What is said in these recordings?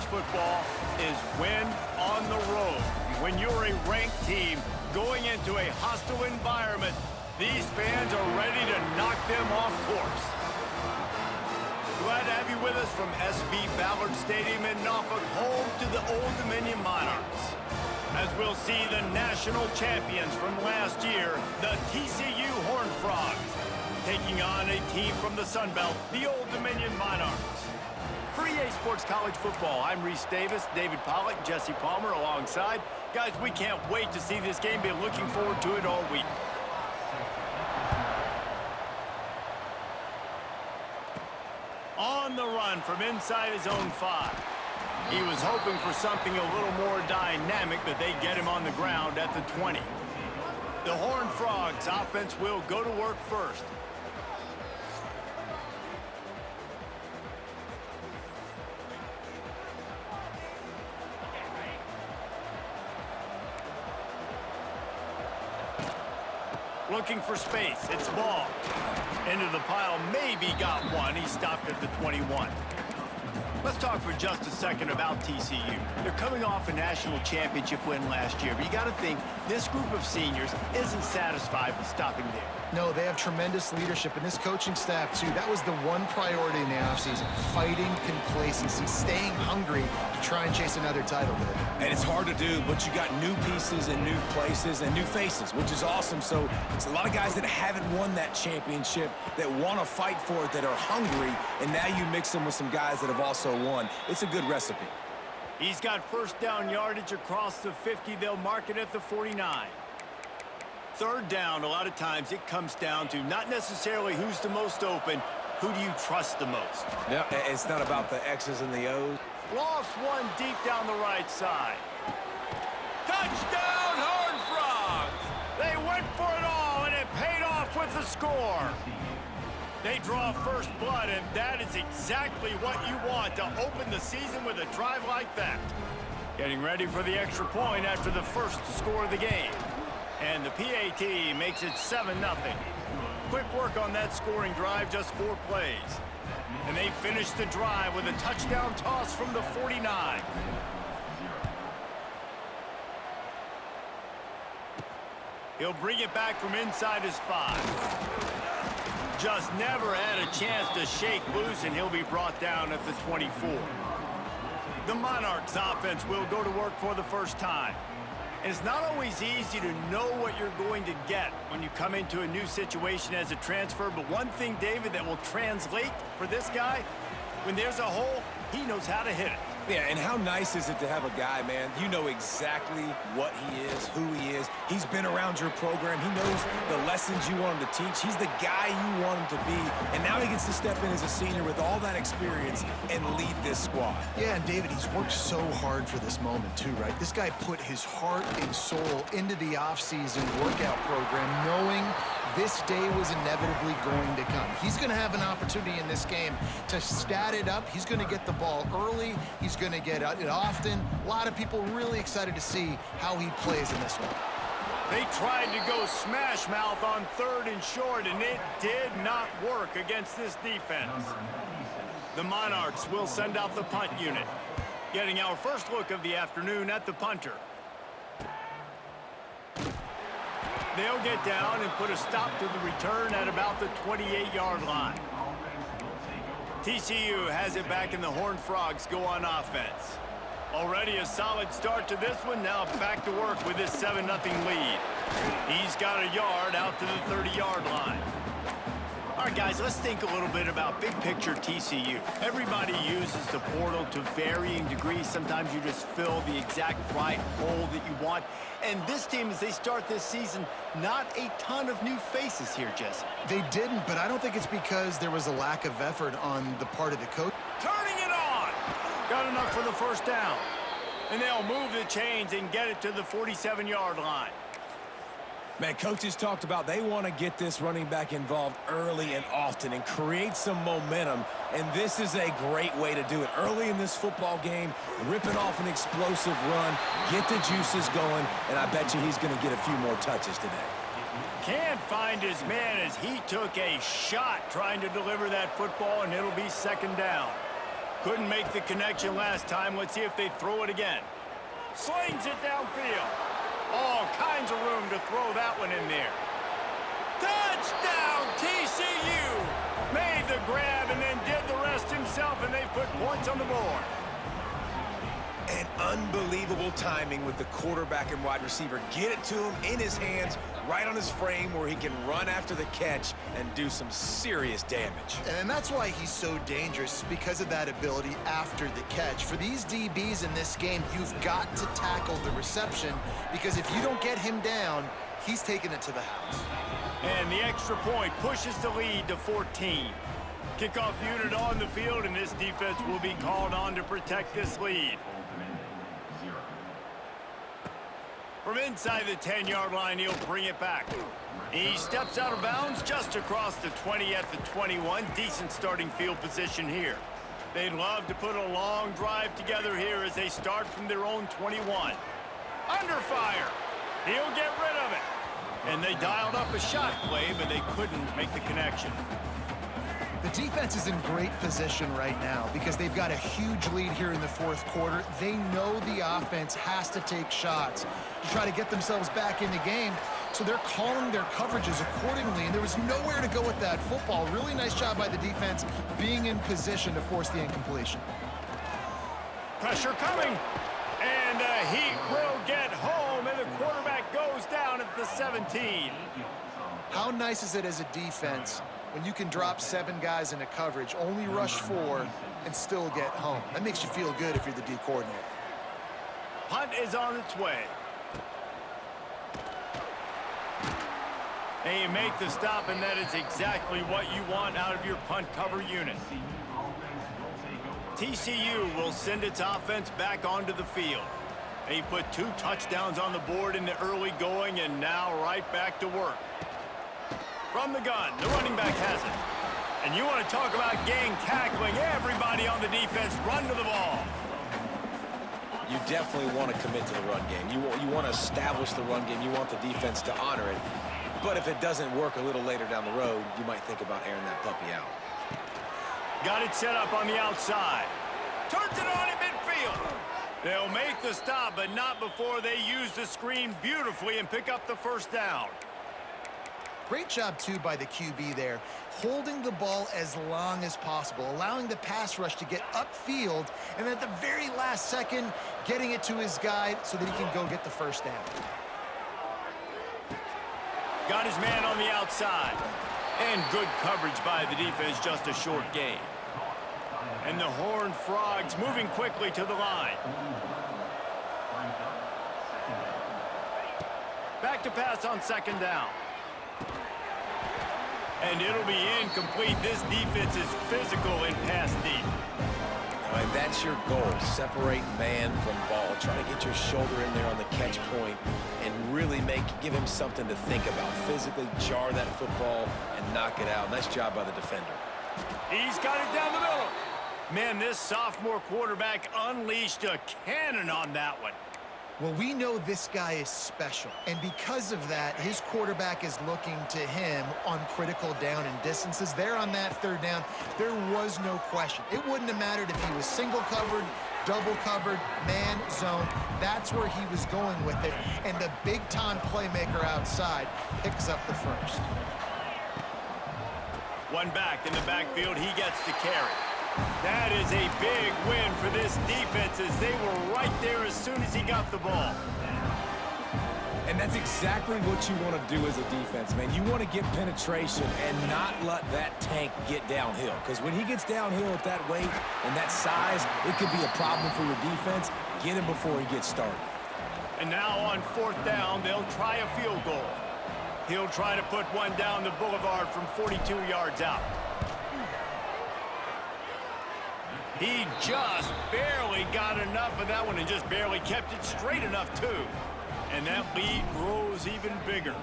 football is win on the road. When you're a ranked team going into a hostile environment, these fans are ready to knock them off course. Glad to have you with us from SB Ballard Stadium in Norfolk, home to the Old Dominion Monarchs. As we'll see the national champions from last year, the TCU Horned Frogs, taking on a team from the Sun Belt, the Old Dominion Monarchs. For EA Sports College Football, I'm Reese Davis, David Pollack, Jesse Palmer alongside. Guys, we can't wait to see this game. Been looking forward to it all week. On the run from inside his own 5. He was hoping for something a little more dynamic, but they get him on the ground at the 20. The Horned Frogs offense will go to work first. Looking for space. It's ball. Into the pile. Maybe got one. He stopped at the 21. Let's talk for just a second about TCU. They're coming off a national championship win last year, but you got to think this group of seniors isn't satisfied with stopping there. No, they have tremendous leadership, and this coaching staff, too. That was the one priority in the offseason, fighting complacency, staying hungry to try and chase another title. And it's hard to do, but you got new pieces and new places and new faces, which is awesome. So it's a lot of guys that haven't won that championship that want to fight for it, that are hungry, and now you mix them with some guys that have also won. It's a good recipe. He's got first down yardage across the 50. They'll mark it at the 49. Third down, a lot of times it comes down to not necessarily who's the most open, who do you trust the most? Yeah, it's not about the X's and the O's. Lofts one deep down the right side. Touchdown, Horned Frogs! They went for it all, and it paid off with the score. They draw first blood, and that is exactly what you want to open the season with a drive like that. Getting ready for the extra point after the first score of the game. And the PAT makes it 7-0. Quick work on that scoring drive, just 4 plays. And they finish the drive with a touchdown toss from the 49. He'll bring it back from inside his 5. Just never had a chance to shake loose, and he'll be brought down at the 24. The Monarchs offense will go to work for the first time. It's not always easy to know what you're going to get when you come into a new situation as a transfer, but one thing, David, that will translate for this guy, when there's a hole, he knows how to hit it. Yeah, and how nice is it to have a guy, man, you know exactly what he is, who he is. He's been around your program. He knows the lessons you want him to teach. He's the guy you want him to be. And now he gets to step in as a senior with all that experience and lead this squad. Yeah, and David, he's worked so hard for this moment, too, right? This guy put his heart and soul into the offseason workout program, knowing this day was inevitably going to come. He's going to have an opportunity in this game to stat it up. He's going to get the ball early. He's going to get it often. A lot of people really excited to see how he plays in this one. They tried to go smash mouth on 3rd and short, and it did not work against this defense. The Monarchs will send out the punt unit, getting our first look of the afternoon at the punter. They'll get down and put a stop to the return at about the 28-yard line. TCU has it back, and the Horned Frogs go on offense. Already a solid start to this one. Now back to work with this 7-0 lead. He's got a yard out to the 30-yard line. All right, guys, let's think a little bit about big picture TCU. Everybody uses the portal to varying degrees. Sometimes you just fill the exact right hole that you want. And this team, as they start this season, not a ton of new faces here, Jesse. They didn't, but I don't think it's because there was a lack of effort on the part of the coach. Turning it on! Got enough for the first down. And they'll move the chains and get it to the 47-yard line. Man, coaches talked about they want to get this running back involved early and often and create some momentum, and this is a great way to do it. Early in this football game, ripping off an explosive run, get the juices going, and I bet you he's going to get a few more touches today. Can't find his man as he took a shot trying to deliver that football, and it'll be 2nd down. Couldn't make the connection last time. Let's see if they throw it again. Slings it downfield. All kinds of room to throw that one in there. Touchdown, TCU! Made the grab and then did the rest himself, and they put points on the board. And unbelievable timing with the quarterback and wide receiver. Get it to him in his hands, right on his frame where he can run after the catch and do some serious damage. And that's why he's so dangerous, because of that ability after the catch. For these DBs in this game, you've got to tackle the reception, because if you don't get him down, he's taking it to the house. And the extra point pushes the lead to 14. Kickoff unit on the field, and this defense will be called on to protect this lead. From inside the 10-yard line, he'll bring it back. He steps out of bounds just across the 20 at the 21. Decent starting field position here. They'd love to put a long drive together here as they start from their own 21. Under fire. He'll get rid of it. And they dialed up a shot play, but they couldn't make the connection. The defense is in great position right now because they've got a huge lead here in the fourth quarter. They know the offense has to take shots to try to get themselves back in the game, so they're calling their coverages accordingly, and there was nowhere to go with that football. Really nice job by the defense being in position to force the incompletion. Pressure coming, and the Heat will get home, and the quarterback goes down at the 17. How nice is it as a defense when you can drop 7 guys into coverage, only rush 4, and still get home? That makes you feel good if you're the D coordinator. Punt is on its way. And you make the stop, and that is exactly what you want out of your punt cover unit. TCU will send its offense back onto the field. They put 2 touchdowns on the board in the early going, and now right back to work. From the gun, the running back has it. And you want to talk about gang tackling. Everybody on the defense run to the ball. You definitely want to commit to the run game. You want to establish the run game. You want the defense to honor it. But if it doesn't work a little later down the road, you might think about airing that puppy out. Got it set up on the outside. Turns it on in midfield. They'll make the stop, but not before they use the screen beautifully and pick up the first down. Great job, too, by the QB there, holding the ball as long as possible, allowing the pass rush to get upfield, and at the very last second, getting it to his guy so that he can go get the first down. Got his man on the outside. And good coverage by the defense, just a short gain. And the Horned Frogs moving quickly to the line. Back to pass on second down. And it'll be incomplete. This defense is physical and pass deep. And that's your goal. Separate man from ball. Try to get your shoulder in there on the catch point and really give him something to think about. Physically jar that football and knock it out. Nice job by the defender. He's got it down the middle. Man, this sophomore quarterback unleashed a cannon on that one. Well, we know this guy is special, and because of that, his quarterback is looking to him on critical down and distances. There on that third down, there was no question. It wouldn't have mattered if he was single covered, double covered, man, zone. That's where he was going with it, and the big-time playmaker outside picks up the first. One back in the backfield, he gets the carry. That is a big win for this defense as they were right there as soon as he got the ball. And that's exactly what you want to do as a defense, man. You want to get penetration and not let that tank get downhill. Because when he gets downhill at that weight and that size, it could be a problem for your defense. Get him before he gets started. And now on fourth down, they'll try a field goal. He'll try to put one down the boulevard from 42 yards out. He just barely got enough of that one and just barely kept it straight enough, too. And that lead grows even bigger.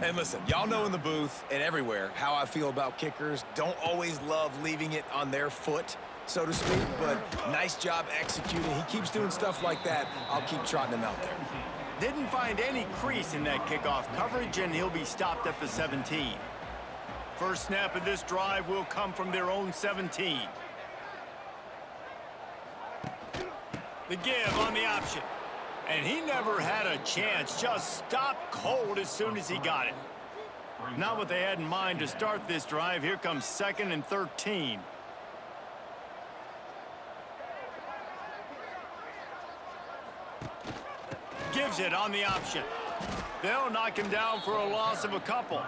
And listen, y'all know in the booth and everywhere how I feel about kickers. Don't always love leaving it on their foot, so to speak, but nice job executing. He keeps doing stuff like that. I'll keep trotting him out there. Didn't find any crease in that kickoff coverage, and he'll be stopped at the 17. First snap of this drive will come from their own 17. The give on the option. And he never had a chance. Just stopped cold as soon as he got it. Not what they had in mind to start this drive. Here comes 2nd and 13. Gives it on the option. They'll knock him down for a loss of a couple.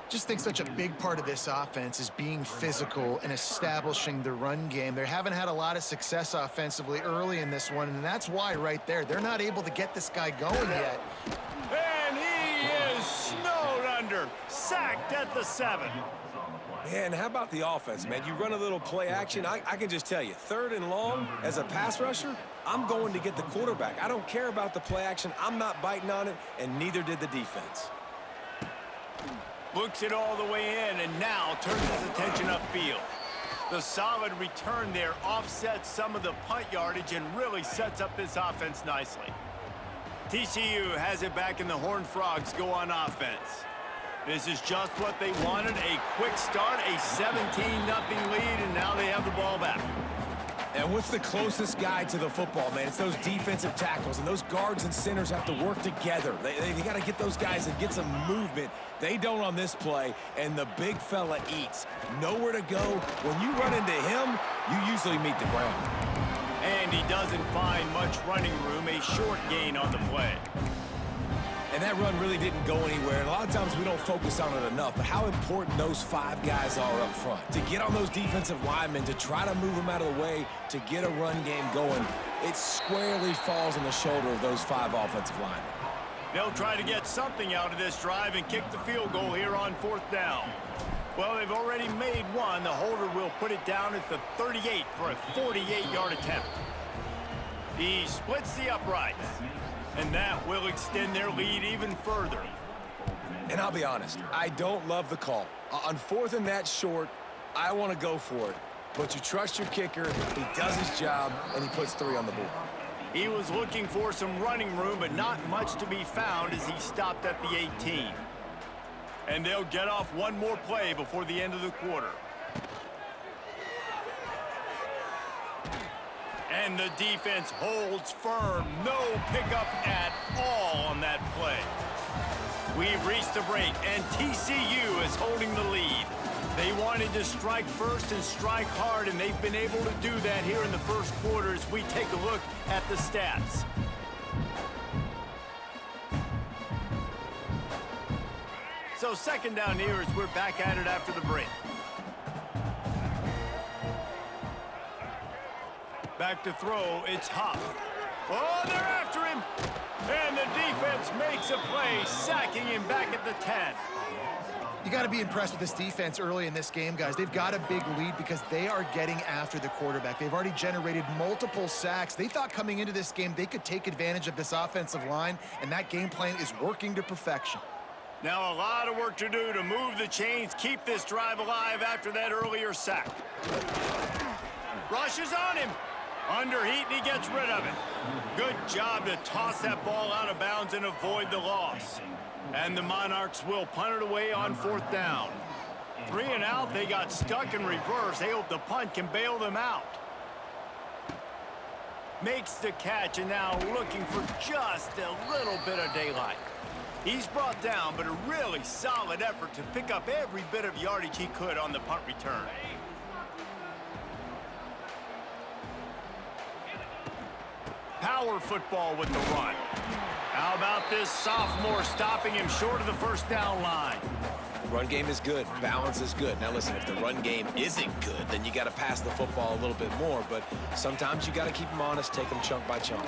Just think such a big part of this offense is being physical and establishing the run game. They haven't had a lot of success offensively early in this one, and that's why right there, they're not able to get this guy going yet. And he is snowed under, sacked at the 7. Man, how about the offense, man? You run a little play action. I can just tell you, 3rd and long, as a pass rusher, I'm going to get the quarterback. I don't care about the play action. I'm not biting on it, and neither did the defense. Looks it all the way in, and now turns his attention upfield. The solid return there offsets some of the punt yardage and really sets up this offense nicely. TCU has it back, and the Horned Frogs go on offense. This is just what they wanted, a quick start, a 17-0 lead, and now they have the ball back. And what's the closest guy to the football, man? It's those defensive tackles, and those guards and centers have to work together. They got to get those guys and get some movement. They don't on this play, and the big fella eats. Nowhere to go. When you run into him, you usually meet the ground. And he doesn't find much running room, a short gain on the play. And that run really didn't go anywhere. And a lot of times we don't focus on it enough. But how important those 5 guys are up front. To get on those defensive linemen, to try to move them out of the way, to get a run game going, it squarely falls on the shoulder of those 5 offensive linemen. They'll try to get something out of this drive and kick the field goal here on 4th down. Well, they've already made one. The holder will put it down at the 38 for a 48-yard attempt. He splits the uprights. And that will extend their lead even further. And I'll be honest, I don't love the call. On 4th and that short, I want to go for it. But you trust your kicker, he does his job, and he puts 3 on the board. He was looking for some running room, but not much to be found as he stopped at the 18. And they'll get off one more play before the end of the quarter. And the defense holds firm. No pickup at all on that play. We've reached the break, and TCU is holding the lead. They wanted to strike first and strike hard, and they've been able to do that here in the first quarter as we take a look at the stats. So 2nd down here as we're back at it after the break. Back to throw, it's Huff. Oh, they're after him! And the defense makes a play, sacking him back at the 10. You got to be impressed with this defense early in this game, guys. They've got a big lead because they are getting after the quarterback. They've already generated multiple sacks. They thought coming into this game they could take advantage of this offensive line, and that game plan is working to perfection. Now a lot of work to do to move the chains, keep this drive alive after that earlier sack. Rushes on him. Under heat, and he gets rid of it. Good job to toss that ball out of bounds and avoid the loss. And the Monarchs will punt it away on 4th down. 3 and out, they got stuck in reverse. They hope the punt can bail them out. Makes the catch, and now looking for just a little bit of daylight. He's brought down, but a really solid effort to pick up every bit of yardage he could on the punt return. Power football with the run. How about this sophomore stopping him short of the 1st down line? Run game is good. Balance is good. Now, listen, if the run game isn't good, then you got to pass the football a little bit more. But sometimes you got to keep them honest, take them chunk by chunk.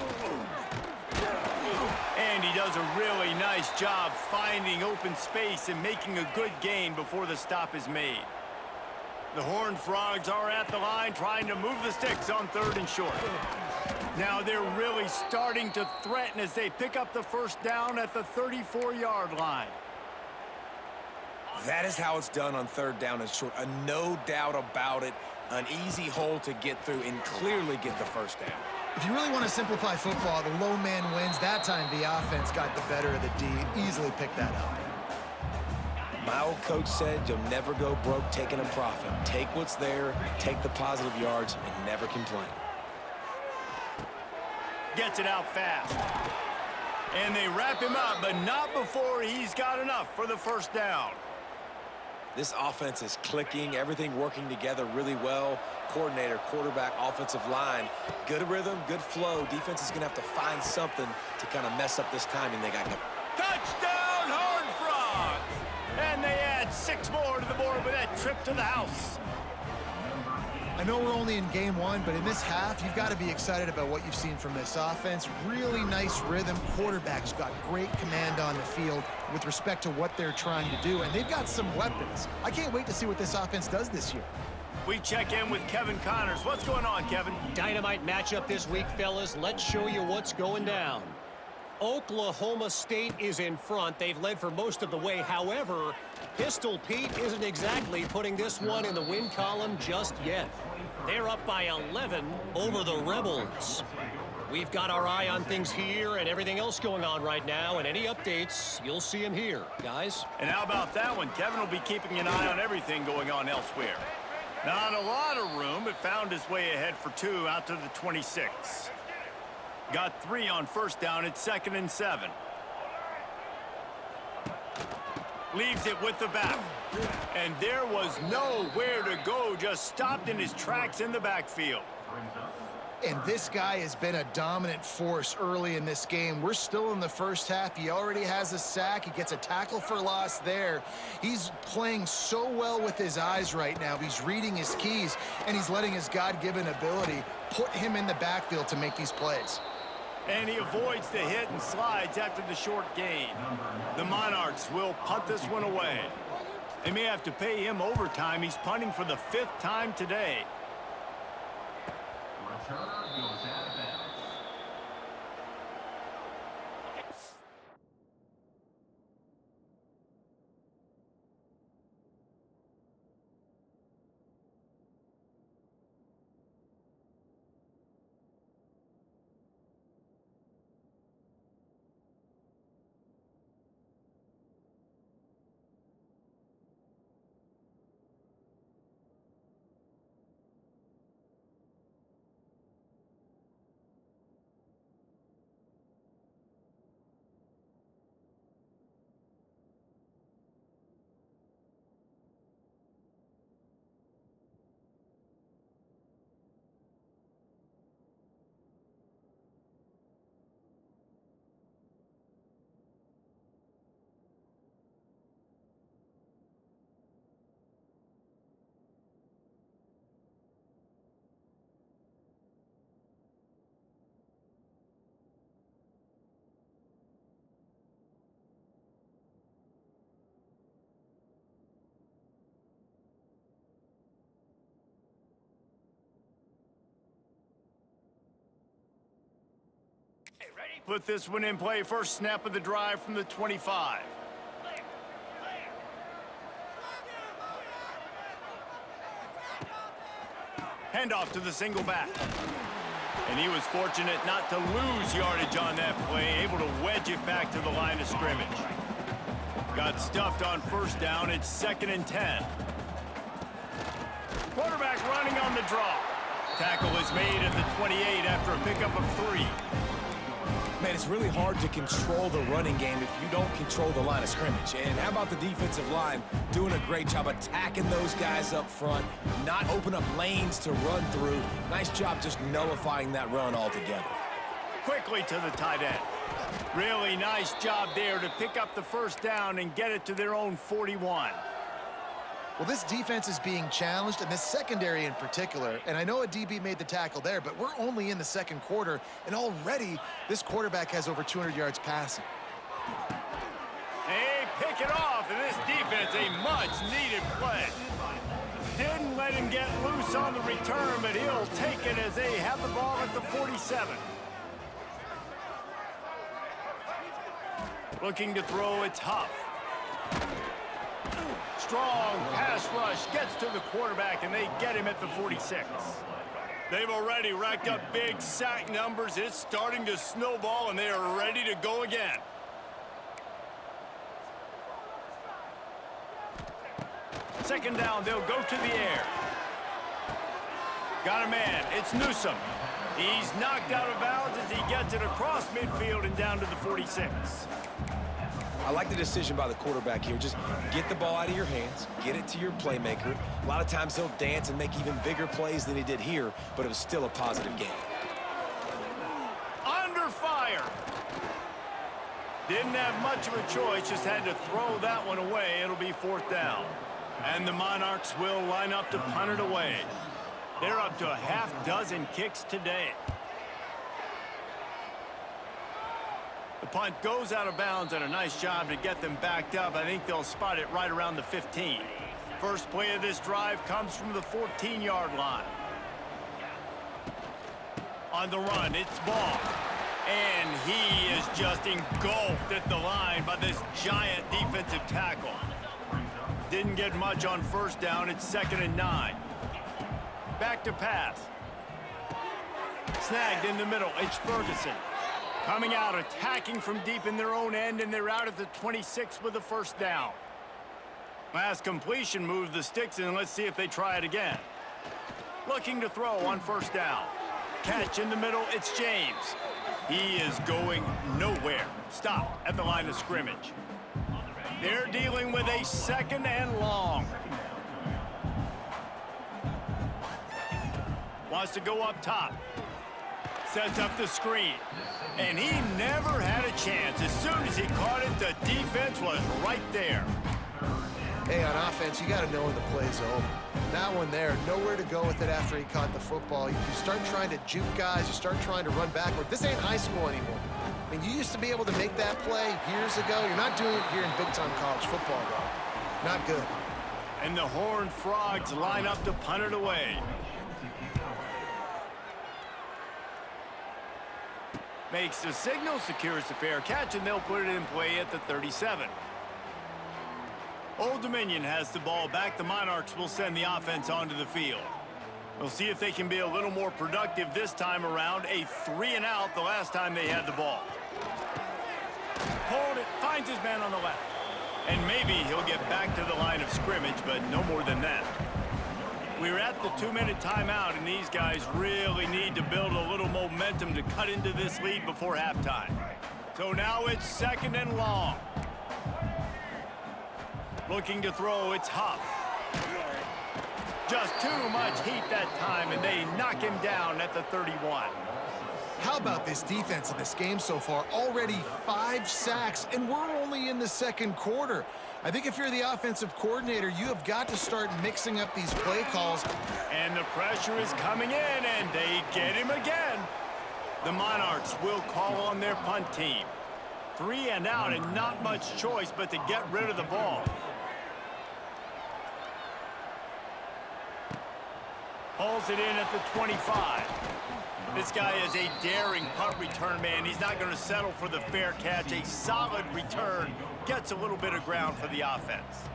And he does a really nice job finding open space and making a good gain before the stop is made. The Horned Frogs are at the line trying to move the sticks on 3rd and short. Now they're really starting to threaten as they pick up the 1st down at the 34-yard line. That is how it's done on 3rd down and short. No doubt about it. An easy hole to get through and clearly get the 1st down. If you really want to simplify football, the low man wins. That time the offense got the better of the D. Easily picked that up. My old coach said you'll never go broke taking a profit. Take what's there, take the positive yards, and never complain. Gets it out fast. And they wrap him up, but not before he's got enough for the first down. This offense is clicking, everything working together really well. Coordinator, quarterback, offensive line, good rhythm, good flow. Defense is going to have to find something to kind of mess up this timing they got going. Touchdown, Horned Frogs! And they add 6 more to the board with that trip to the house. I know we're only in game 1, but in this half, you've got to be excited about what you've seen from this offense. Really nice rhythm. Quarterback's got great command on the field with respect to what they're trying to do, and they've got some weapons. I can't wait to see what this offense does this year. We check in with Kevin Connors. What's going on, Kevin? Dynamite matchup this week, fellas. Let's show you what's going down. Oklahoma State is in front. They've led for most of the way. However, Pistol Pete isn't exactly putting this one in the win column just yet. They're up by 11 over the Rebels. We've got our eye on things here and everything else going on right now, and any updates, you'll see them here, guys. And how about that one? Kevin will be keeping an eye on everything going on elsewhere. Not a lot of room, but found his way ahead for 2 out to the 26. Got 3 on first down at 2nd and 7. Leaves it with the back. And there was nowhere to go, just stopped in his tracks in the backfield. And this guy has been a dominant force early in this game. We're still in the first half. He already has a sack. He gets a tackle for loss there. He's playing so well with his eyes right now. He's reading his keys, and he's letting his God-given ability put him in the backfield to make these plays. And he avoids the hit and slides after the short gain. The Monarchs will punt this one away. They may have to pay him overtime. He's punting for the 5th time today. Put this one in play. First snap of the drive from the 25. Handoff to the single back. And he was fortunate not to lose yardage on that play, able to wedge it back to the line of scrimmage. Got stuffed on first down. It's 2nd and 10. Quarterback running on the draw. Tackle is made at the 28 after a pickup of 3. Man, it's really hard to control the running game if you don't control the line of scrimmage. And how about the defensive line doing a great job attacking those guys up front, not open up lanes to run through. Nice job just nullifying that run altogether. Quickly to the tight end. Really nice job there to pick up the first down and get it to their own 41. Well, this defense is being challenged, and this secondary in particular, and I know a DB made the tackle there, but we're only in the second quarter, and already this quarterback has over 200 yards passing. They pick it off, and this defense, a much-needed play. Didn't let him get loose on the return, but he'll take it as they have the ball at the 47. Looking to throw, it's Huff. Strong pass rush gets to the quarterback, and they get him at the 46. They've already racked up big sack numbers. It's starting to snowball, and they are ready to go again. Second down, they'll go to the air. Got a man. It's Newsome. He's knocked out of bounds as he gets it across midfield and down to the 46. I like the decision by the quarterback here. Just get the ball out of your hands, get it to your playmaker. A lot of times he'll dance and make even bigger plays than he did here, but it was still a positive game. Under fire. Didn't have much of a choice, just had to throw that one away. It'll be 4th down. And the Monarchs will line up to punt it away. They're up to a half-dozen kicks today. The punt goes out of bounds, and a nice job to get them backed up. I think they'll spot it right around the 15. First play of this drive comes from the 14-yard line. On the run, it's Ball. And he is just engulfed at the line by this giant defensive tackle. Didn't get much on first down. It's 2nd and 9. Back to pass. Snagged in the middle. It's Ferguson. Coming out, attacking from deep in their own end, and they're out at the 26 with a 1st down. Last completion moves the sticks in. Let's see if they try it again. Looking to throw on 1st down. Catch in the middle. It's James. He is going nowhere. Stopped at the line of scrimmage. They're dealing with a 2nd and long. Wants to go up top. Sets up the screen. And he never had a chance. As soon as he caught it, the defense was right there. Hey, on offense, you got to know when the play's over. That one there, nowhere to go with it after he caught the football. You start trying to juke guys. You start trying to run backward. This ain't high school anymore. I mean, you used to be able to make that play years ago. You're not doing it here in big-time college football, though. Not good. And the Horned Frogs line up to punt it away. Makes the signal, secures the fair catch, and they'll put it in play at the 37. Old Dominion has the ball back. The Monarchs will send the offense onto the field. We'll see if they can be a little more productive this time around. A 3-and-out the last time they had the ball. Pulled it, finds his man on the left. And maybe he'll get back to the line of scrimmage, but no more than that. We're at the 2-minute timeout, and these guys really need to build a little momentum to cut into this lead before halftime. So now it's 2nd and long. Looking to throw, it's Huff. Just too much heat that time, and they knock him down at the 31. How about this defense in this game so far? Already 5 sacks, and we're only in the 2nd quarter. I think if you're the offensive coordinator, you have got to start mixing up these play calls. And the pressure is coming in, and they get him again. The Monarchs will call on their punt team. 3-and-out, and not much choice but to get rid of the ball. Hauls it in at the 25. This guy is a daring punt return man. He's not going to settle for the fair catch. A solid return. Gets a little bit of ground for the offense.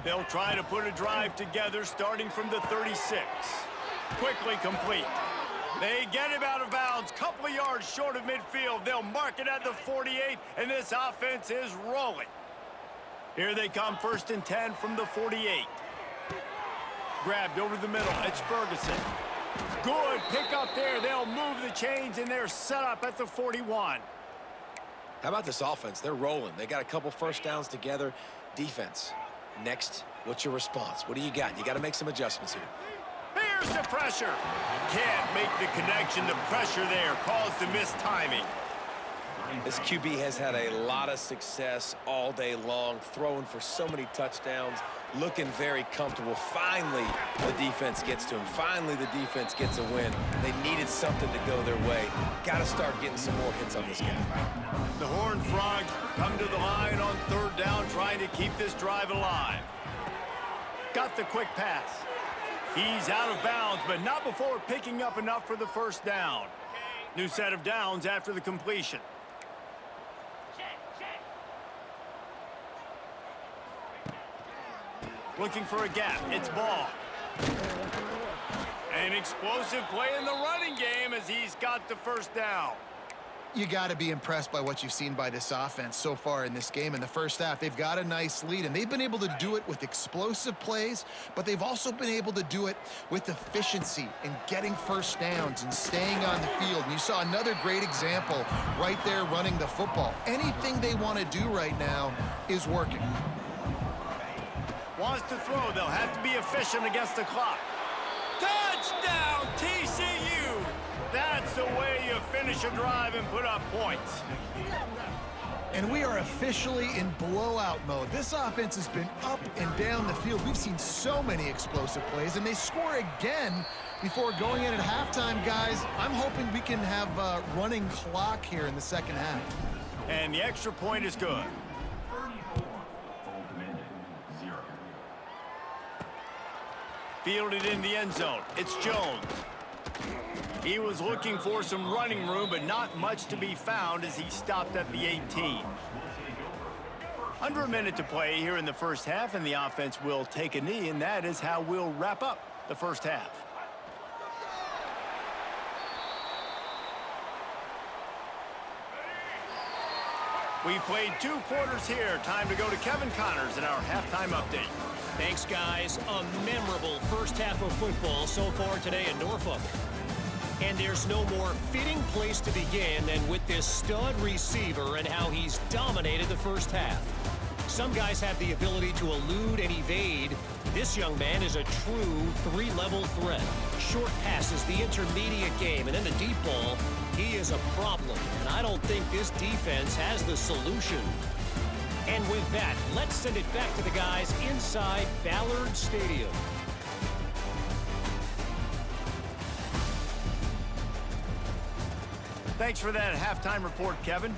They'll try to put a drive together starting from the 36. Quickly complete. They get him out of bounds. Couple of yards short of midfield. They'll mark it at the 48, and this offense is rolling. Here they come, 1st and 10 from the 48. Grabbed over the middle. It's Ferguson. Good pick up there. They'll move the chains, and they're set up at the 41. How about this offense? They're rolling. They got a couple 1st downs together. Defense. Next, what's your response? What do you got? You got to make some adjustments here. Here's the pressure. Can't make the connection. The pressure there caused the mistiming. This QB has had a lot of success all day long, throwing for so many touchdowns, looking very comfortable. Finally, the defense gets to him. Finally, the defense gets a win. They needed something to go their way. Got to start getting some more hits on this guy. The Horned Frogs come to the line on 3rd down, trying to keep this drive alive. Got the quick pass. He's out of bounds, but not before picking up enough for the 1st down. New set of downs after the completion. Looking for a gap. It's Ball. An explosive play in the running game as he's got the 1st down. You got to be impressed by what you've seen by this offense so far in this game. In the first half, they've got a nice lead, and they've been able to do it with explosive plays, but they've also been able to do it with efficiency and getting first downs and staying on the field. And you saw another great example right there running the football. Anything they want to do right now is working. Wants to throw. They'll have to be efficient against the clock. Touchdown, TCU! That's the way you finish a drive and put up points. And we are officially in blowout mode. This offense has been up and down the field. We've seen so many explosive plays, and they score again before going in at halftime, guys. I'm hoping we can have a running clock here in the second half. And the extra point is good. Fielded in the end zone. It's Jones. He was looking for some running room, but not much to be found as he stopped at the 18. Under a minute to play here in the first half, and the offense will take a knee, and that is how we'll wrap up the first half. We've played 2 quarters here. Time to go to Kevin Connors in our halftime update. Thanks, guys. A memorable first half of football so far today in Norfolk. And there's no more fitting place to begin than with this stud receiver and how he's dominated the first half. Some guys have the ability to elude and evade. This young man is a true 3-level threat. Short passes, the intermediate game, and then the deep ball. He is a problem, and I don't think this defense has the solution. And with that, let's send it back to the guys inside Ballard Stadium. Thanks for that halftime report, Kevin.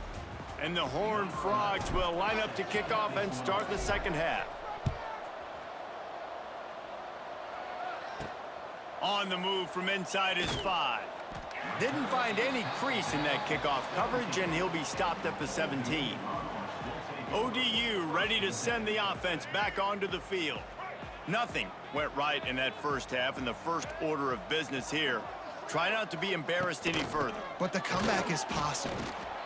And the Horned Frogs will line up to kick off and start the second half. On the move from inside his 5. Didn't find any crease in that kickoff coverage, and he'll be stopped at the 17. ODU ready to send the offense back onto the field. Nothing went right in that first half, and the first order of business here. Try not to be embarrassed any further. But the comeback is possible.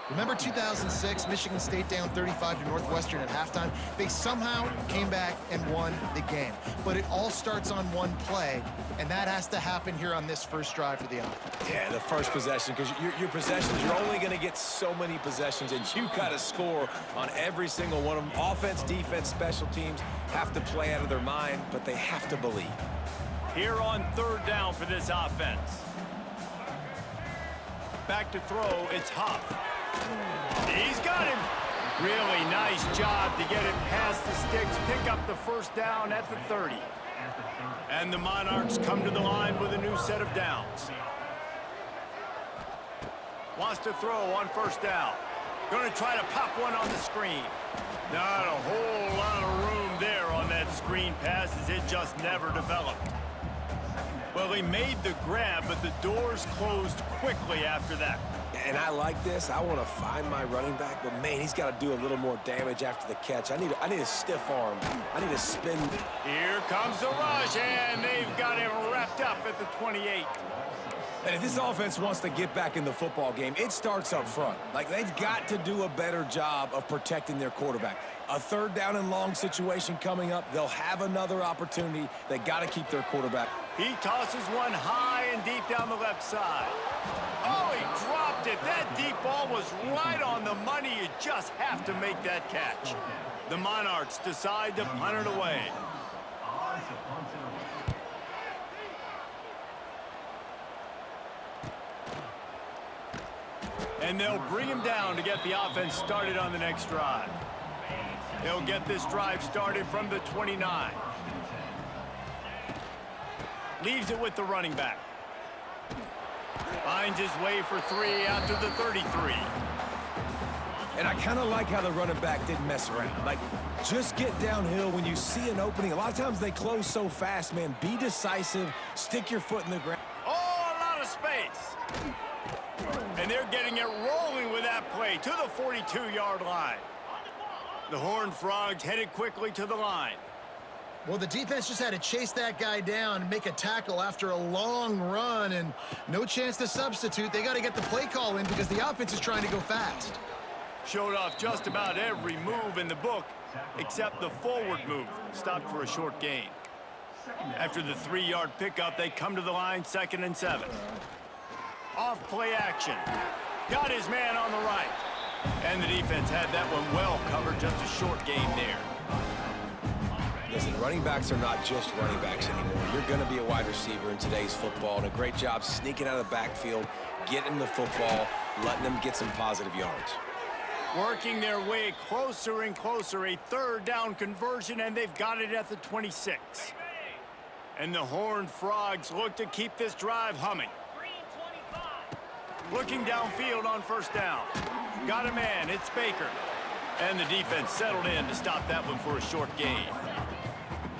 Remember 2006, Michigan State down 35 to Northwestern at halftime? They somehow came back and won the game. But it all starts on one play, and that has to happen here on this first drive for the offense. Yeah, the first possession, because your possessions, you're only going to get so many possessions, and you got to score on every single one of them. Offense, defense, special teams have to play out of their mind, but they have to believe. Here on third down for this offense. Back to throw, it's Huff. He's got him. Really nice job to get it past the sticks, pick up the first down at the 30. And the Monarchs come to the line with a new set of downs. Wants to throw on first down. Going to try to pop one on the screen. Not a whole lot of room there on that screen pass as it just never developed. Well, he made the grab, but the doors closed quickly after that. And I like this. I want to find my running back, but man, he's got to do a little more damage after the catch. I need a stiff arm. I need a spin. Here comes the rush, and they've got him wrapped up at the 28. And if this offense wants to get back in the football game, it starts up front. Like, they've got to do a better job of protecting their quarterback. A third down and long situation coming up. They'll have another opportunity. They got to keep their quarterback. He tosses one high and deep down the left side. Oh, he dropped it. That deep ball was right on the money. You just have to make that catch. The Monarchs decide to punt it away. And they'll bring him down to get the offense started on the next drive. They'll get this drive started from the 29. Leaves it with the running back. Finds his way for 3 out to the 33. And I kind of like how the running back didn't mess around. Like, just get downhill when you see an opening. A lot of times they close so fast, man. Be decisive. Stick your foot in the ground. Oh, a lot of space. And they're getting it rolling with that play to the 42-yard line. The Horned Frogs headed quickly to the line. Well, the defense just had to chase that guy down and make a tackle after a long run, and no chance to substitute. They got to get the play call in because the offense is trying to go fast. Showed off just about every move in the book except the forward move. Stopped for a short gain. After the 3-yard pickup, they come to the line, 2nd and 7. Off play action. Got his man on the right. And the defense had that one well covered, just a short gain there. Listen, running backs are not just running backs anymore. You're going to be a wide receiver in today's football, and a great job sneaking out of the backfield, getting the football, letting them get some positive yards. Working their way closer and closer, a 3rd down conversion, and they've got it at the 26. And the Horned Frogs look to keep this drive humming. Looking downfield on 1st down. Got a man, it's Baker. And the defense settled in to stop that one for a short gain.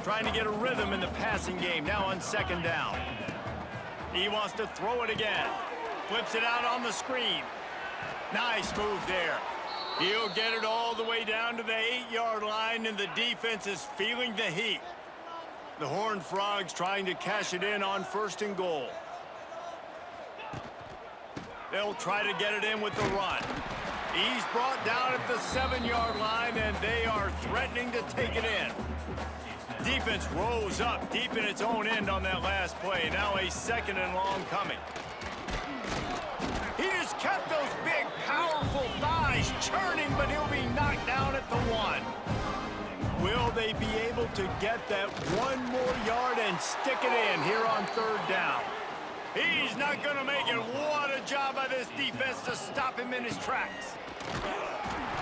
Trying to get a rhythm in the passing game now on 2nd down. He wants to throw it again. Flips it out on the screen. Nice move there. He'll get it all the way down to the 8-yard line, and the defense is feeling the heat. The Horned Frogs trying to cash it in on 1st and goal. They'll try to get it in with the run. He's brought down at the 7-yard line, and they are threatening to take it in. Defense rose up deep in its own end on that last play. Now a 2nd and long coming. He has kept those big, powerful thighs churning, but he'll be knocked down at the 1. Will they be able to get that 1 more yard and stick it in here on 3rd down? He's not going to make it. What a job by this defense to stop him in his tracks.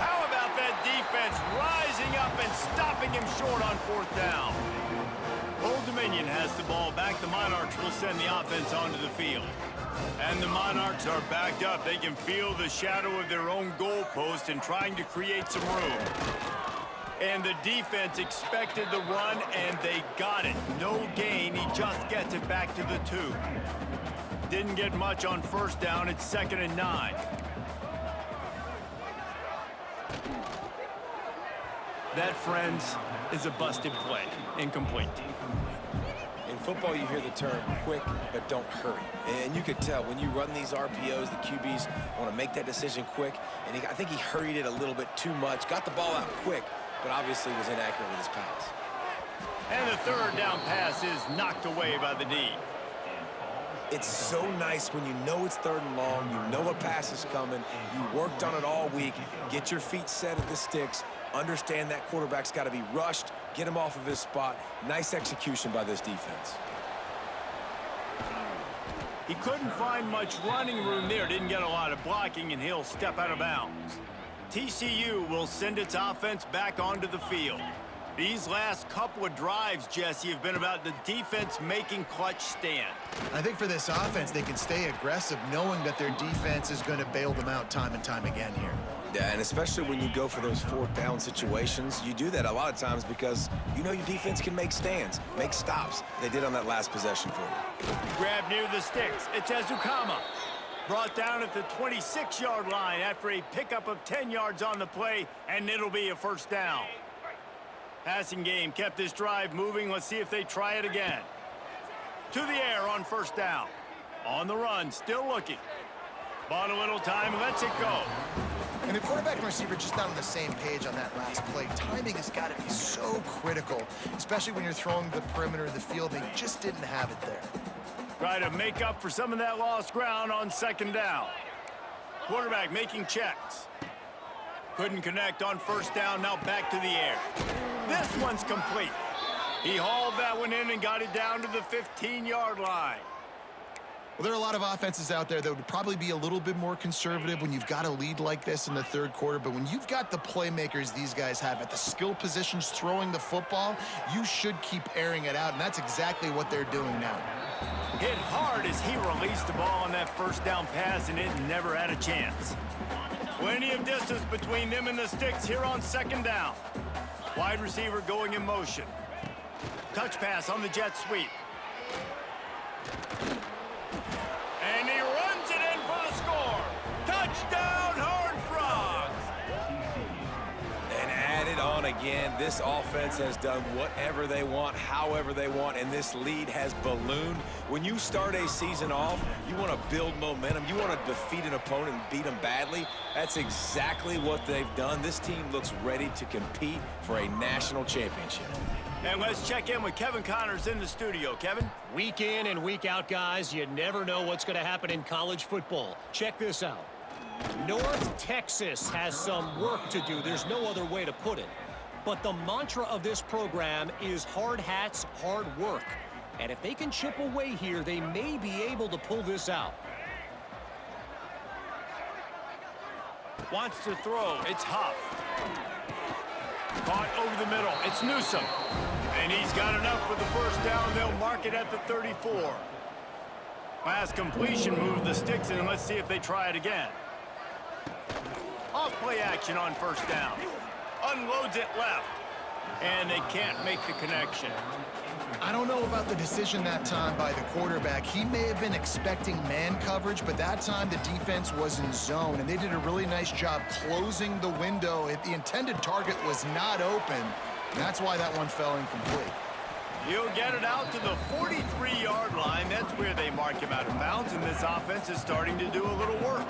How about that defense rising up and stopping him short on 4th down? Old Dominion has the ball back. The Monarchs will send the offense onto the field. And the Monarchs are backed up. They can feel the shadow of their own goalpost and trying to create some room. And the defense expected the run, and they got it. No gain. He just gets it back to the 2. Didn't get much on 1st down. It's 2nd and 9. That, friends, is a busted play. Incomplete. In football, you hear the term quick, but don't hurry. And you could tell when you run these RPOs, the QBs want to make that decision quick. And I think he hurried it a little bit too much. Got the ball out quick, but obviously was inaccurate with his pass. And the 3rd down pass is knocked away by the D. It's so nice when you know it's 3rd and long, you know a pass is coming, you worked on it all week, get your feet set at the sticks, understand that quarterback's got to be rushed, get him off of his spot. Nice execution by this defense. He couldn't find much running room there, didn't get a lot of blocking, and he'll step out of bounds. TCU will send its offense back onto the field. These last couple of drives, Jesse, have been about the defense making clutch stand. I think for this offense, they can stay aggressive knowing that their defense is going to bail them out time and time again here. Yeah, and especially when you go for those 4th down situations, you do that a lot of times because you know your defense can make stands, make stops. They did on that last possession for you. Grab near the sticks. It's Ezukama. Brought down at the 26-yard line after a pickup of 10 yards on the play, and it'll be a 1st down. Passing game kept this drive moving. Let's see if they try it again. To the air on 1st down. On the run, still looking. Bought a little time, lets it go. And the quarterback and receiver just not on the same page on that last play. Timing has got to be so critical, especially when you're throwing the perimeter of the field. They just didn't have it there. Try to make up for some of that lost ground on 2nd down. Quarterback making checks. Couldn't connect on 1st down, now back to the air. This one's complete. He hauled that one in and got it down to the 15-yard line. Well, there are a lot of offenses out there that would probably be a little bit more conservative when you've got a lead like this in the 3rd quarter. But when you've got the playmakers these guys have at the skill positions throwing the football, you should keep airing it out, and that's exactly what they're doing now. Hit hard as he released the ball on that 1st down pass, and it never had a chance. Plenty of distance between them and the sticks here on 2nd down. Wide receiver going in motion. Touch pass on the jet sweep. And he runs it in for the score. Touchdown, Horned Frogs! And added on again. This offense has done whatever they want, however they want, and this lead has ballooned. When you start a season off, you want to build momentum. You want to defeat an opponent and beat them badly. That's exactly what they've done. This team looks ready to compete for a national championship. And let's check in with Kevin Connors in the studio. Kevin? Week in and week out, guys, you never know what's going to happen in college football. Check this out. North Texas has some work to do. There's no other way to put it. But the mantra of this program is hard hats, hard work. And if they can chip away here, they may be able to pull this out. Wants to throw. It's Huff. Caught over the middle. It's Newsom. And he's got enough for the first down. They'll mark it at the 34. Last completion moved the sticks in. Let's see if they try it again. Off play action on first down. Unloads it left. And they can't make the connection. I don't know about the decision that time by the quarterback. He may have been expecting man coverage, but that time the defense was in zone, and they did a really nice job closing the window. The intended target was not open. That's why that one fell incomplete. He'll get it out to the 43-yard line. That's where they mark him out of bounds, and this offense is starting to do a little work.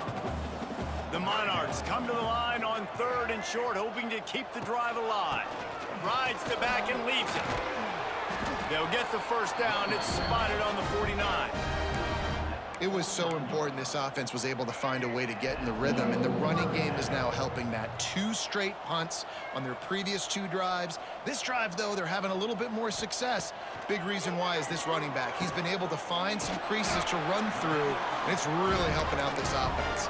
The Monarchs come to the line on 3rd and short, hoping to keep the drive alive. Rides the back and leaves it. They'll get the first down. It's spotted on the 49. It was so important this offense was able to find a way to get in the rhythm, and the running game is now helping that. 2 straight punts on their previous 2 drives. This drive, though, they're having a little bit more success. Big reason why is this running back. He's been able to find some creases to run through, and it's really helping out this offense.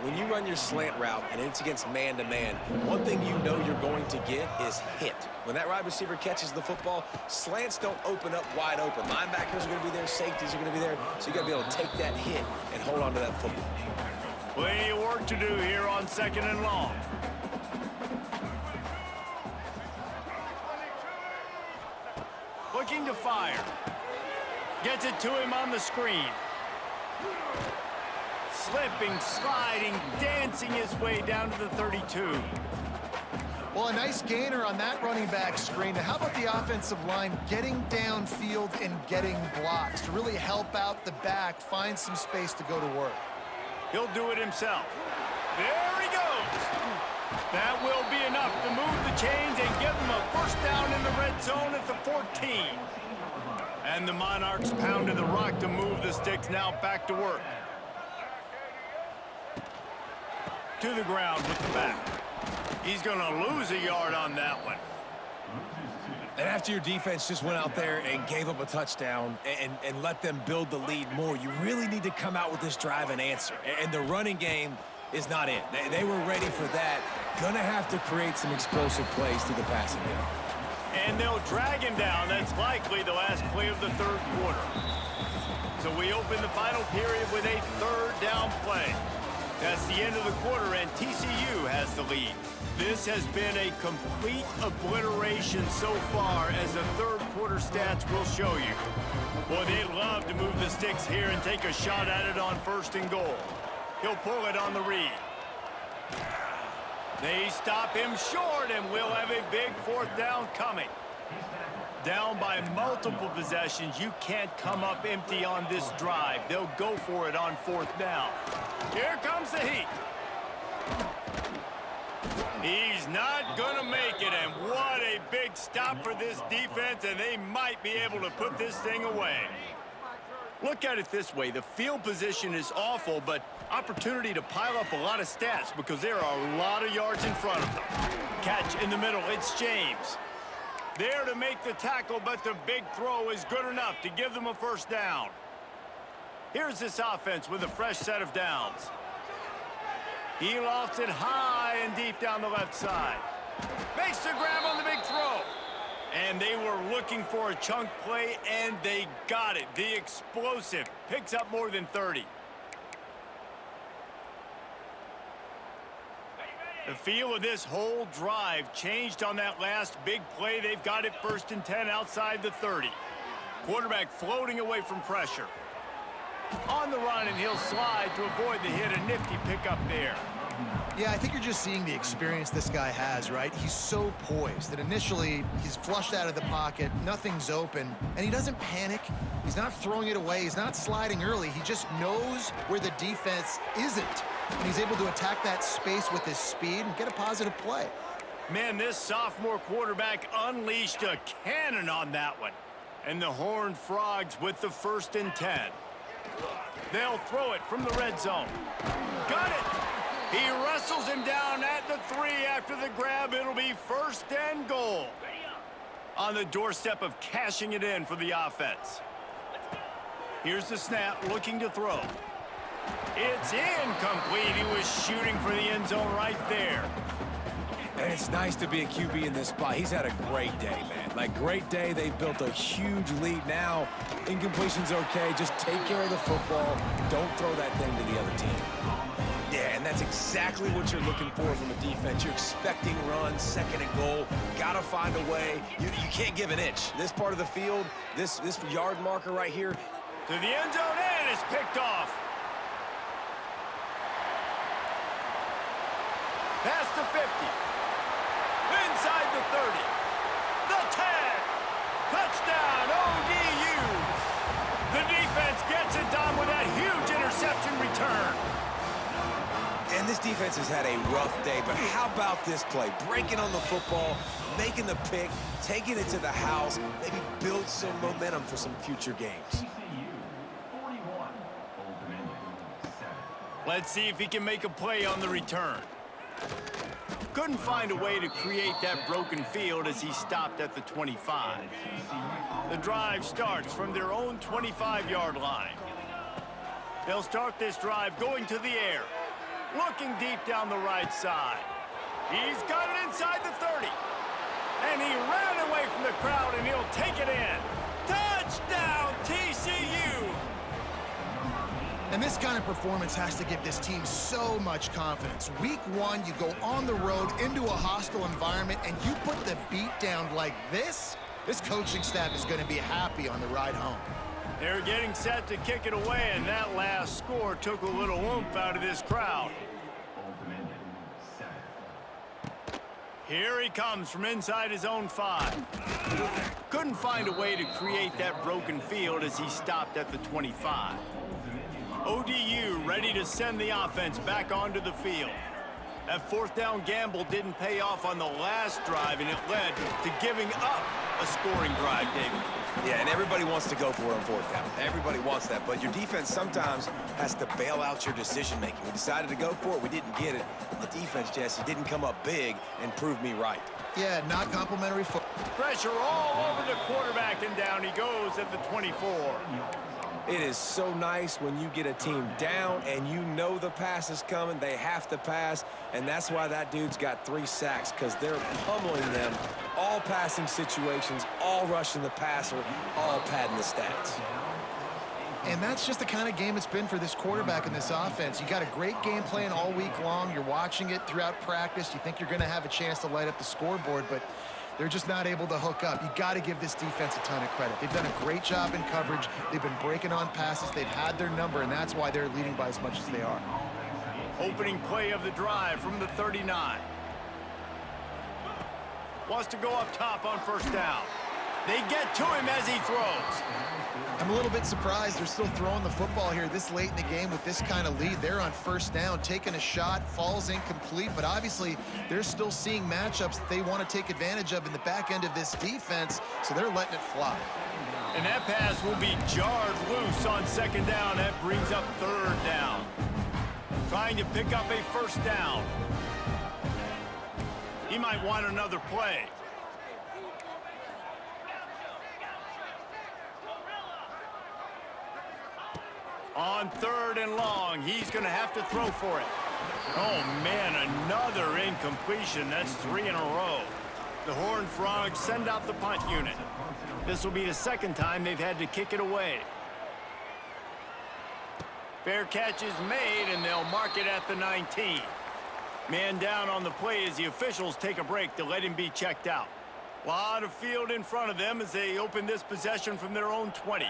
When you run your slant route and it's against man-to-man, one thing you know you're going to get is hit. When that wide receiver catches the football, slants don't open up wide open. Linebackers are going to be there, safeties are going to be there, so you got to be able to take that hit and hold on to that football. Plenty of work to do here on 2nd and long. Looking to fire. Gets it to him on the screen. Slipping, sliding, dancing his way down to the 32. Well, a nice gainer on that running back screen. Now, how about the offensive line getting downfield and getting blocks to really help out the back, find some space to go to work? He'll do it himself. There he goes. That will be enough to move the chains and give them a first down in the red zone at the 14. And the Monarchs pounded the rock to move the sticks. Now back to work. To the ground with the back. He's going to lose a yard on that one. And after your defense just went out there and gave up a touchdown and let them build the lead more, you really need to come out with this drive and answer. And the running game is not it. They were ready for that. Gonna have to create some explosive plays through the passing game. And they'll drag him down. That's likely the last play of the 3rd quarter. So we open the final period with a 3rd down play. That's the end of the quarter, and TCU has the lead. This has been a complete obliteration so far, as the 3rd quarter stats will show you. Boy, they'd love to move the sticks here and take a shot at it on 1st and goal. He'll pull it on the read. They stop him short, and we'll have a big 4th down coming. Down by multiple possessions, you can't come up empty on this drive. They'll go for it on 4th down. Here comes the heat. He's not going to make it, and what a big stop for this defense, and they might be able to put this thing away. Look at it this way. The field position is awful, but opportunity to pile up a lot of stats because there are a lot of yards in front of them. Catch in the middle. It's James. There to make the tackle, but the big throw is good enough to give them a first down. Here's this offense with a fresh set of downs. He lofts it high and deep down the left side. Makes the grab on the big throw. And they were looking for a chunk play, and they got it. The explosive picks up more than 30. The feel of this whole drive changed on that last big play. They've got it 1st and 10 outside the 30. Quarterback floating away from pressure. On the run, and he'll slide to avoid the hit. A nifty pickup there. Yeah, I think you're just seeing the experience this guy has, right? He's so poised that initially he's flushed out of the pocket, nothing's open, and he doesn't panic. He's not throwing it away. He's not sliding early. He just knows where the defense isn't, and he's able to attack that space with his speed and get a positive play. Man, this sophomore quarterback unleashed a cannon on that one. And the Horned Frogs with the 1st and 10. They'll throw it from the red zone. Got it! He wrestles him down at the 3 after the grab. It'll be 1st and goal. On the doorstep of cashing it in for the offense. Here's the snap, looking to throw. It's incomplete. He was shooting for the end zone right there. And it's nice to be a QB in this spot. He's had a great day, man. Like, great day. They've built a huge lead now. Incompletion's okay. Just take care of the football. Don't throw that thing to the other team. Yeah, and that's exactly what you're looking for from a defense. You're expecting runs, 2nd and goal. Got to find a way. You can't give an inch. This part of the field, this yard marker right here. To the end zone, and it's picked off. Past the 50. Inside the 30. The 10. Touchdown, ODU. The defense gets it done with that huge interception return. And this defense has had a rough day, but how about this play? Breaking on the football, making the pick, taking it to the house, maybe build some momentum for some future games. Let's see if he can make a play on the return. Couldn't find a way to create that broken field as he stopped at the 25. The drive starts from their own 25-yard line. They'll start this drive going to the air, looking deep down the right side. He's got it inside the 30. And he ran away from the crowd, and he'll take it in. Touchdown, TCU! And this kind of performance has to give this team so much confidence. Week 1, you go on the road into a hostile environment, and you put the beat down like this coaching staff is going to be happy on the ride home. They're getting set to kick it away, and that last score took a little oomph out of this crowd. Here he comes from inside his own 5. Couldn't find a way to create that broken field as he stopped at the 25. ODU ready to send the offense back onto the field. That 4th down gamble didn't pay off on the last drive, and it led to giving up a scoring drive, David. Yeah, and everybody wants to go for it on 4th down. Everybody wants that, but your defense sometimes has to bail out your decision-making. We decided to go for it. We didn't get it. And the defense, Jesse, didn't come up big and prove me right. Yeah, not complimentary football. Pressure all over the quarterback, and down he goes at the 24. It is so nice when you get a team down and you know the pass is coming. They have to pass, and that's why that dude's got 3 sacks, because they're pummeling them. All passing situations, all rushing the passer, all padding the stats. And that's just the kind of game it's been for this quarterback in this offense. You got a great game plan all week long. You're watching it throughout practice. You think you're going to have a chance to light up the scoreboard, but they're just not able to hook up. You got to give this defense a ton of credit. They've done a great job in coverage. They've been breaking on passes. They've had their number, and that's why they're leading by as much as they are. Opening play of the drive from the 39. Wants to go up top on 1st down. They get to him as he throws. I'm a little bit surprised they're still throwing the football here this late in the game with this kind of lead. They're on 1st down, taking a shot, falls incomplete, but obviously they're still seeing matchups that they want to take advantage of in the back end of this defense, so they're letting it fly. And that pass will be jarred loose on 2nd down. That brings up 3rd down. Trying to pick up a 1st down. He might want another play. On 3rd and long, he's going to have to throw for it. Oh, man, another incompletion. That's 3 in a row. The Horned Frogs send out the punt unit. This will be the 2nd time they've had to kick it away. Fair catch is made, and they'll mark it at the 19. Man down on the play as the officials take a break to let him be checked out. A lot of field in front of them as they open this possession from their own 20.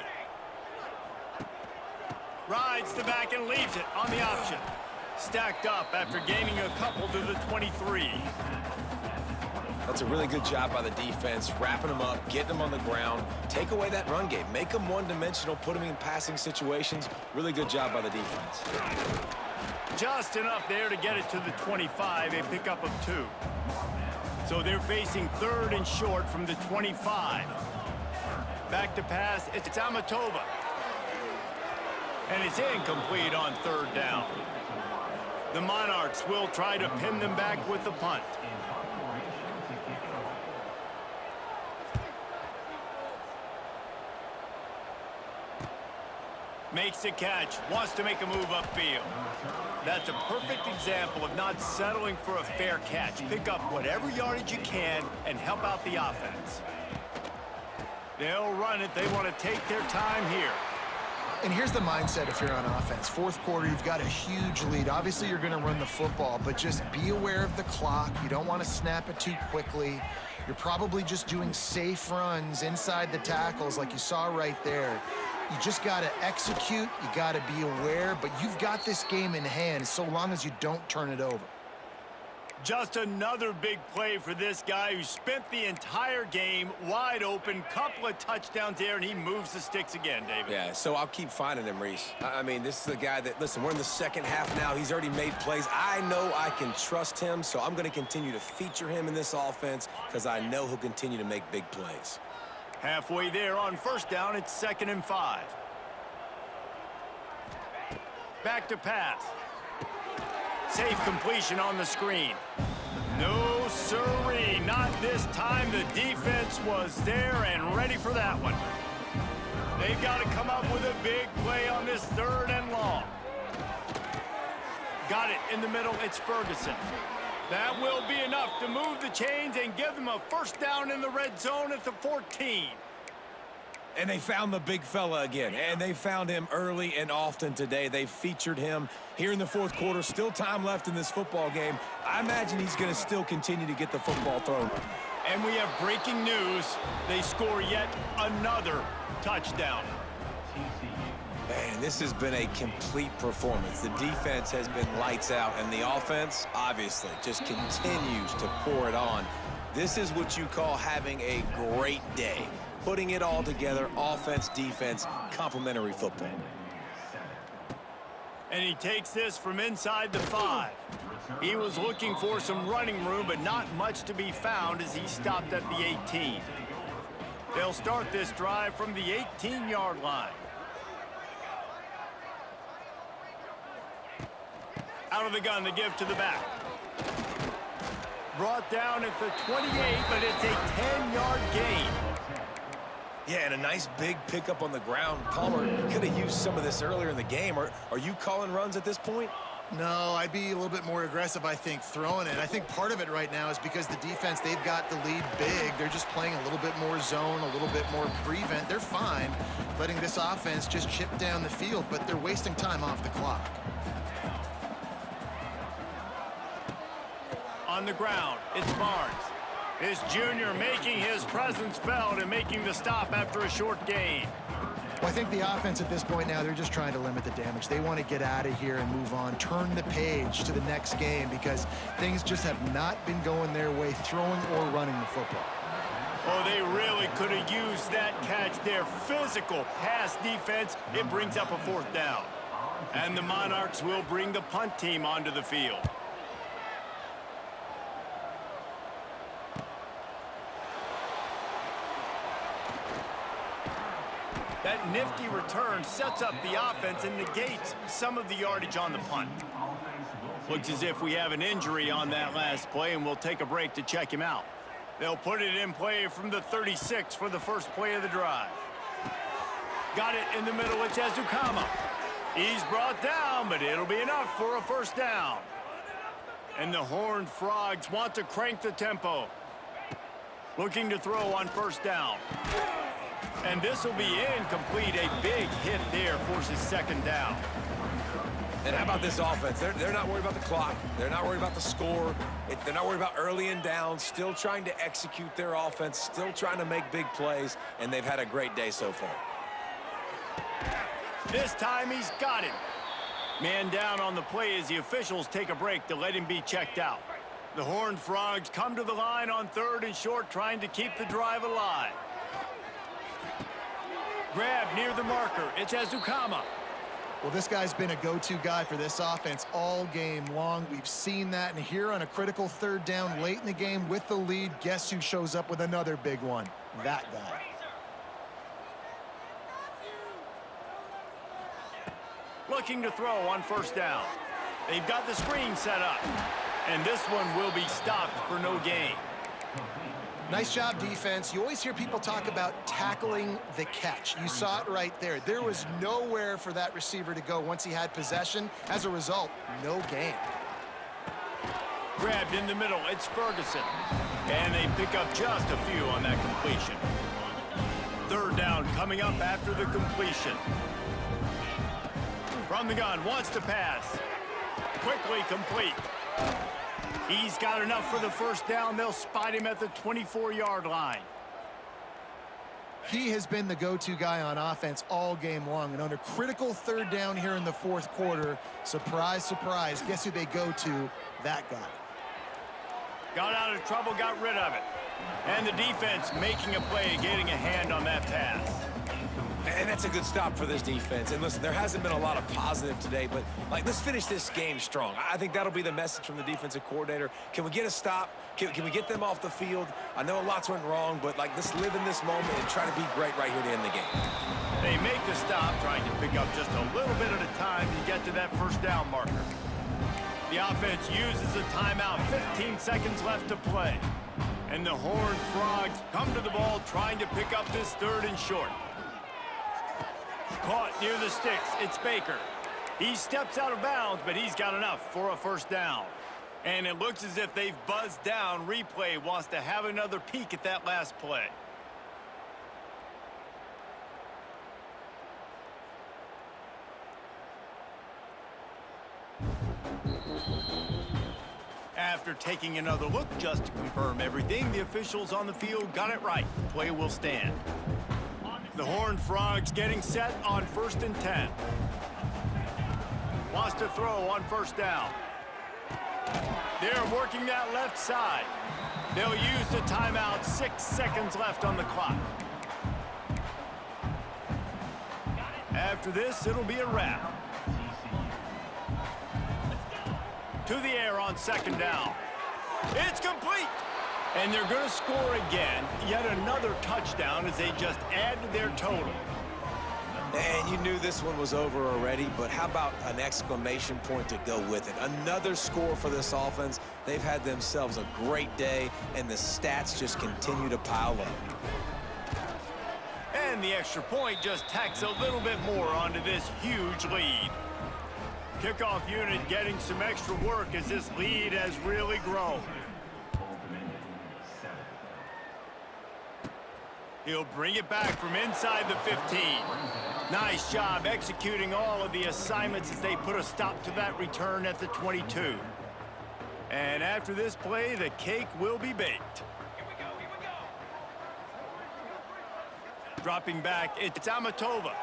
Rides the back and leaves it on the option. stacked up after gaining a couple to the 23. That's a really good job by the defense, wrapping them up, getting them on the ground, take away that run game, make them one-dimensional, put them in passing situations. Really good job by the defense. Just enough there to get it to the 25, a pickup of 2. So they're facing 3rd and short from the 25. Back to pass, it's Amatova. And it's incomplete on 3rd down. The Monarchs will try to pin them back with the punt. Makes the catch, wants to make a move upfield. That's a perfect example of not settling for a fair catch. Pick up whatever yardage you can and help out the offense. They'll run it. They want to take their time here. And here's the mindset if you're on offense. 4th quarter, you've got a huge lead. Obviously, you're going to run the football, but just be aware of the clock. You don't want to snap it too quickly. You're probably just doing safe runs inside the tackles like you saw right there. You just got to execute. You got to be aware, but you've got this game in hand so long as you don't turn it over. Just another big play for this guy who spent the entire game wide open. Couple of touchdowns there, and he moves the sticks again, David. Yeah, so I'll keep finding him, Reese. I mean, this is a guy that, listen, we're in the second half now. He's already made plays. I know I can trust him, so I'm going to continue to feature him in this offense because I know he'll continue to make big plays. Halfway there on 1st down, it's 2nd and 5. Back to pass. Safe completion on the screen. No siree, not this time. The defense was there and ready for that one. They've got to come up with a big play on this 3rd and long. Got it in the middle, it's Ferguson. That will be enough to move the chains and give them a 1st down in the red zone at the 14. And they found the big fella again, and they found him early and often today. They featured him here in the 4th quarter. Still time left in this football game. I imagine he's going to still continue to get the football thrown. And we have breaking news. They score yet another touchdown. Man, this has been a complete performance. The defense has been lights out, and the offense, obviously, just continues to pour it on. This is what you call having a great day. Putting it all together, offense, defense, complementary football. And he takes this from inside the 5. He was looking for some running room, but not much to be found as he stopped at the 18. They'll start this drive from the 18-yard line. Out of the gun to give to the back. Brought down at the 28, but it's a 10-yard gain. Yeah, and a nice big pickup on the ground. Palmer, you could have used some of this earlier in the game. Are you calling runs at this point? No, I'd be a little bit more aggressive, I think, throwing it. I think part of it right now is because the defense, they've got the lead big. They're just playing a little bit more zone, a little bit more prevent. They're fine letting this offense just chip down the field, but they're wasting time off the clock. On the ground, it's Barnes. This junior making his presence felt and making the stop after a short gain. Well, I think the offense at this point now, they're just trying to limit the damage. They want to get out of here and move on, turn the page to the next game because things just have not been going their way, throwing or running the football. Oh, they really could have used that catch there. Physical pass defense, it brings up a 4th down. And the Monarchs will bring the punt team onto the field. That nifty return sets up the offense and negates some of the yardage on the punt. Looks as if we have an injury on that last play, and we'll take a break to check him out. They'll put it in play from the 36 for the first play of the drive. Got it in the middle, it's Ezukama. He's brought down, but it'll be enough for a 1st down. And the Horned Frogs want to crank the tempo. Looking to throw on 1st down. And this will be incomplete. A big hit there forces 2nd down. And how about this offense? They're not worried about the clock. They're not worried about the score. They're not worried about early and down. Still trying to execute their offense. Still trying to make big plays. And they've had a great day so far. This time he's got him. Man down on the play as the officials take a break to let him be checked out. The Horned Frogs come to the line on 3rd and short, trying to keep the drive alive. Grab near the marker. It's Ezukama. Well, this guy's been a go-to guy for this offense all game long. We've seen that, and here on a critical 3rd down late in the game with the lead, guess who shows up with another big one? That guy. Looking to throw on 1st down. They've got the screen set up, and this one will be stopped for no gain. Nice job, defense. You always hear people talk about tackling the catch. You saw it right there. There was nowhere for that receiver to go once he had possession. As a result, no gain. Grabbed in the middle, it's Ferguson. And they pick up just a few on that completion. 3rd down coming up after the completion. From the gun, wants to pass. Quickly complete. He's got enough for the 1st down. They'll spot him at the 24-yard line. He has been the go-to guy on offense all game long. And on a critical 3rd down here in the 4th quarter, surprise, surprise, guess who they go to? That guy. Got out of trouble, got rid of it. And the defense making a play, getting a hand on that pass. And that's a good stop for this defense. And listen, there hasn't been a lot of positive today, but let's finish this game strong. I think that'll be the message from the defensive coordinator. Can we get a stop? Can we get them off the field? I know lots went wrong, but let's live in this moment and try to be great right here to end the game. They make the stop, trying to pick up just a little bit at a time to get to that 1st down marker. The offense uses a timeout, 15 seconds left to play. And the Horned Frogs come to the ball, trying to pick up this 3rd and short. Caught near the sticks, it's Baker. He steps out of bounds, but he's got enough for a 1st down. And it looks as if they've buzzed down. Replay wants to have another peek at that last play. After taking another look just to confirm everything, the officials on the field got it right. The play will stand. The Horned Frogs getting set on 1st and 10. Wants to throw on 1st down. They're working that left side. They'll use the timeout, 6 seconds left on the clock. After this, it'll be a wrap. To the air on 2nd down. It's complete. And they're going to score again. Yet another touchdown as they just add to their total. And you knew this one was over already, but how about an exclamation point to go with it? Another score for this offense. They've had themselves a great day, and the stats just continue to pile up. And the extra point just tacks a little bit more onto this huge lead. Kickoff unit getting some extra work as this lead has really grown. He'll bring it back from inside the 15. Nice job executing all of the assignments as they put a stop to that return at the 22. And after this play, the cake will be baked. Dropping back, it's Amatova.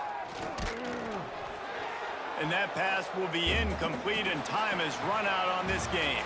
And that pass will be incomplete, and time has run out on this game.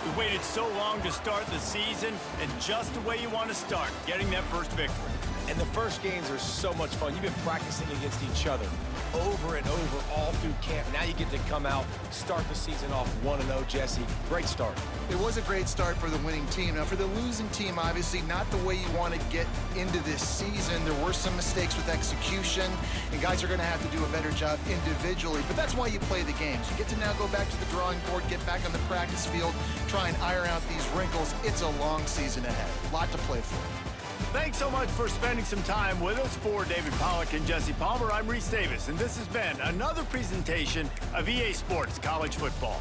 We waited so long to start the season, and just the way you want to start, getting that first victory. And the first games are so much fun. You've been practicing against each other over and over all through camp. Now you get to come out, start the season off 1-0, Jesse. Great start. It was a great start for the winning team. Now, for the losing team, obviously not the way you want to get into this season. There were some mistakes with execution, and guys are going to have to do a better job individually. But that's why you play the games. You get to now go back to the drawing board, get back on the practice field, try and iron out these wrinkles. It's a long season ahead. A lot to play for. Thanks so much for spending some time with us. For David Pollack and Jesse Palmer, I'm Reese Davis, and this has been another presentation of EA Sports College Football.